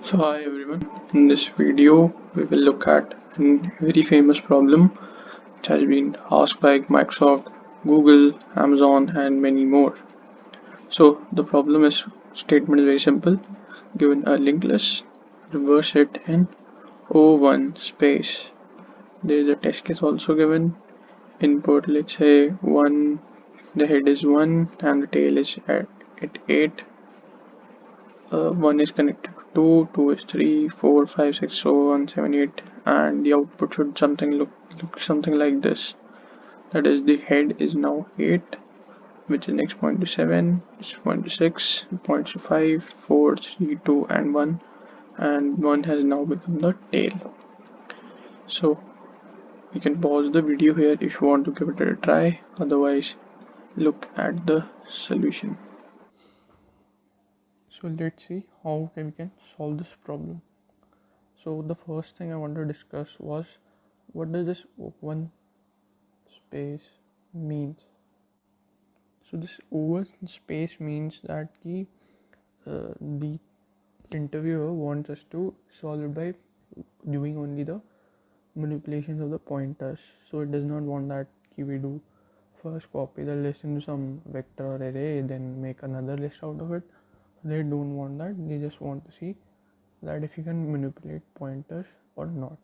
So hi everyone, in this video we will look at a very famous problem which has been asked by Microsoft, Google, Amazon and many more. So the problem is statement is very simple. Given a linked list, reverse it in O1 space. There is a test case also given. Input, let's say 1, the head is 1 and the tail is at 8. 1 is connected to 2, 2 is 3, 4, 5, 6, so on, 7, 8, and the output should look something like this. That is, the head is now 8, which is next point to 7, this point to 6, points to 5, 4, 3, 2, and 1 has now become the tail. So you can pause the video here if you want to give it a try, otherwise look at the solution. So let's see how we can solve this problem. So the first thing I want to discuss was, what does this open space means? So this open space means that the interviewer wants us to solve it by doing only the manipulations of the pointers. So it does not want that we do first copy the list into some vector or array, then make another list out of it. They don't want that. They just want to see that if you can manipulate pointers or not.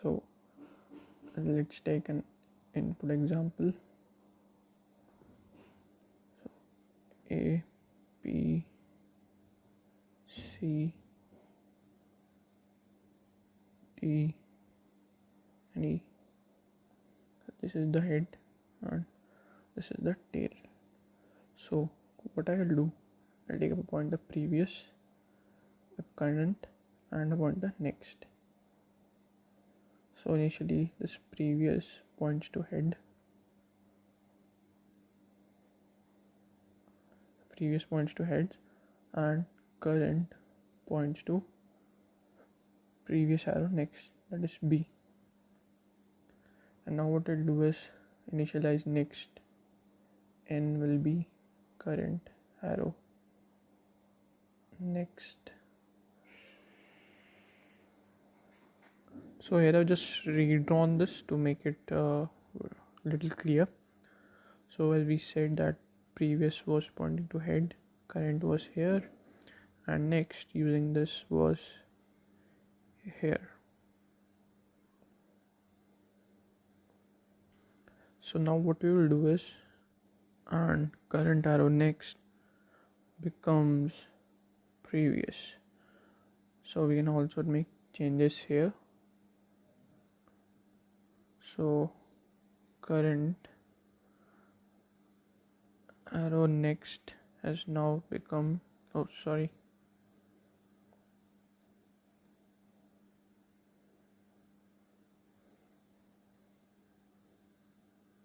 So let's take an input example. A, B, C, D, and E. So this is the head and this is the tail. So what I will do, I'll take a pointer previous, a current, and a pointer next. So initially this previous points to head, and current points to previous arrow next, that is B. And now what I'll do is initialize next. N will be current arrow next. So here I've just redrawn this to make it a little clear. So as we said that previous was pointing to head, current was here, and next using this was here. So now what we will do is, and current arrow next becomes previous. So we can also make changes here. So current arrow next has now become,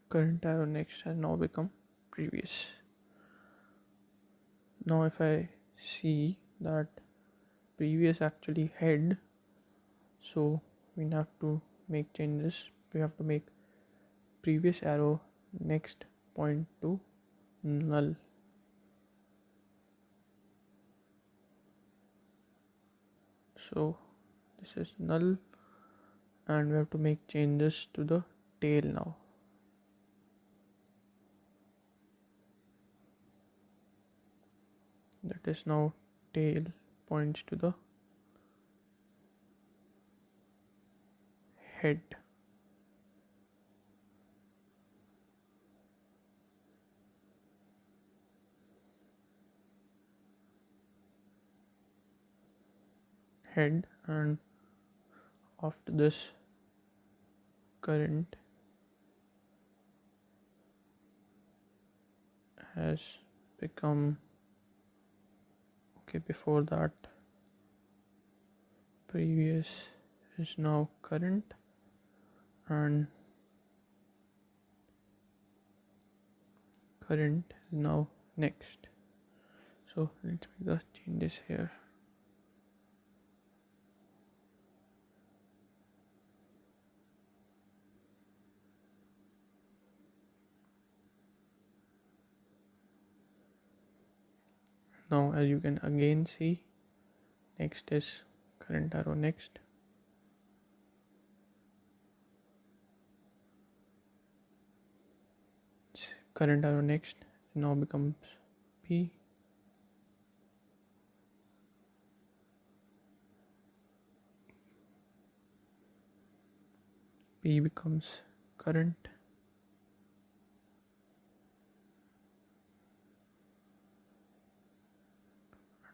current arrow next has now become previous. Now if I see that previous actually head, so we have to make changes. We have to make previous arrow next point to null. So this is null, and we have to make changes to the tail now. That is now tail points to the head. And after this current has become, before that previous is now current, and current is now next. So let's make the changes here. Now as you can again see next is current arrow next, current arrow next now becomes P, P becomes current,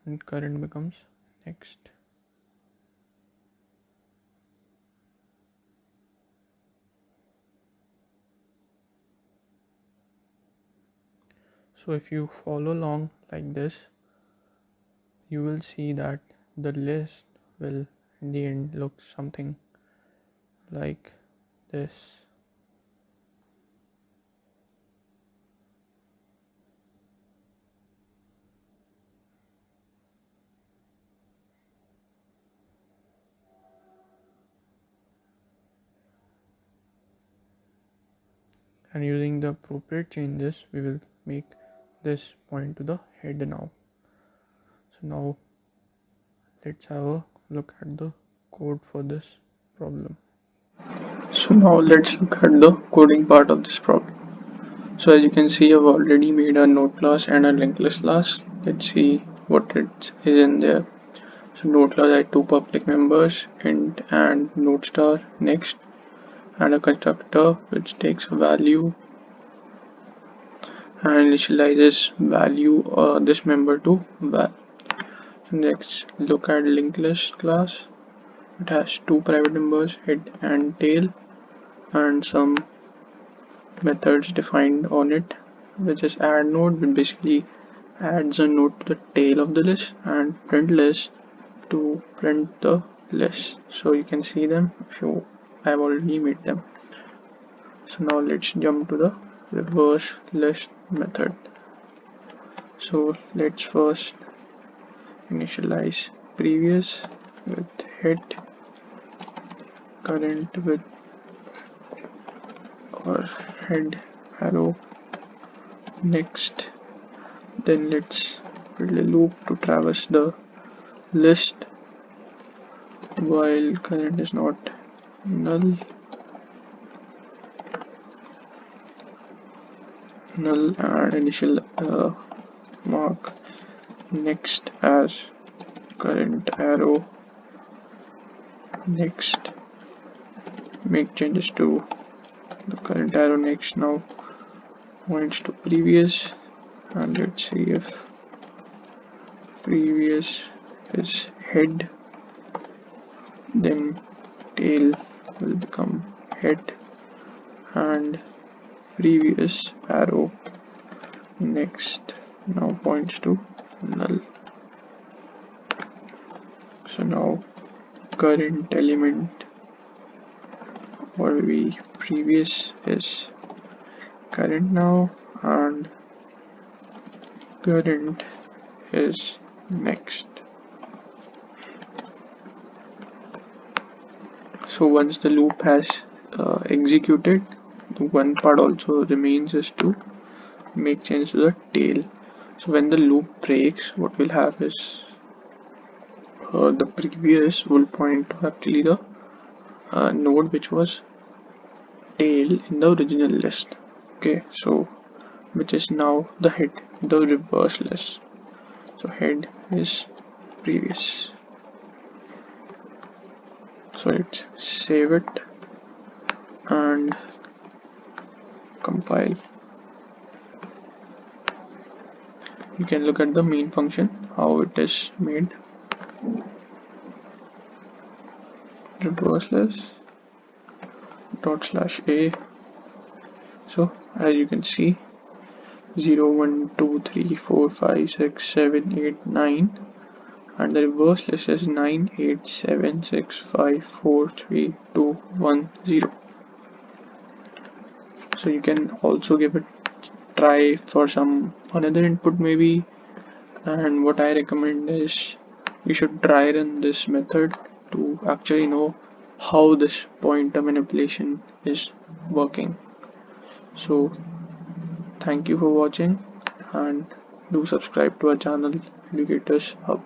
and current becomes next. So if you follow along like this, you will see that the list will in the end look something like this. And using the appropriate changes, we will make this point to the head now. So now let's have a look at the code for this problem. So now let's look at the coding part of this problem. So as you can see, I've already made a node class and a linked list class. Let's see what it is in there. So node class had two public members, int and node star next, and a constructor which takes a value and initializes value this member to val. So next, look at linked list class. It has two private members, head and tail, and some methods defined on it, which is add node, which basically adds a node to the tail of the list, and print list to print the list. So you can see them if you have already made them. So now let's jump to the reverse list method. So let's first initialize previous with head, current with or head arrow next. Then let's build a loop to traverse the list while current is not null and initial mark next as current arrow next. Make changes to the current arrow next now points to previous, and let's see if previous is head, then tail will become head, and previous arrow next now points to null. So now current element or maybe previous is current now, and current is next. So once the loop has executed, the one part also remains is to make change to the tail. So when the loop breaks, what we'll have is the previous will point to actually the node which was tail in the original list. Okay, so which is now the head, the reverse list. So head is previous. So let's save it and compile. You can look at the main function, how it is made. Reverse list dot slash a. So as you can see, 0 1 2 3 4 5 6 7 8 9, and the reverse list is 9 8 7 6 5 4 3 2 1 0. So you can also give it try for some another input maybe, and what I recommend is you should try run this method to actually know how this pointer manipulation is working. So thank you for watching, and do subscribe to our channel Educators Hub.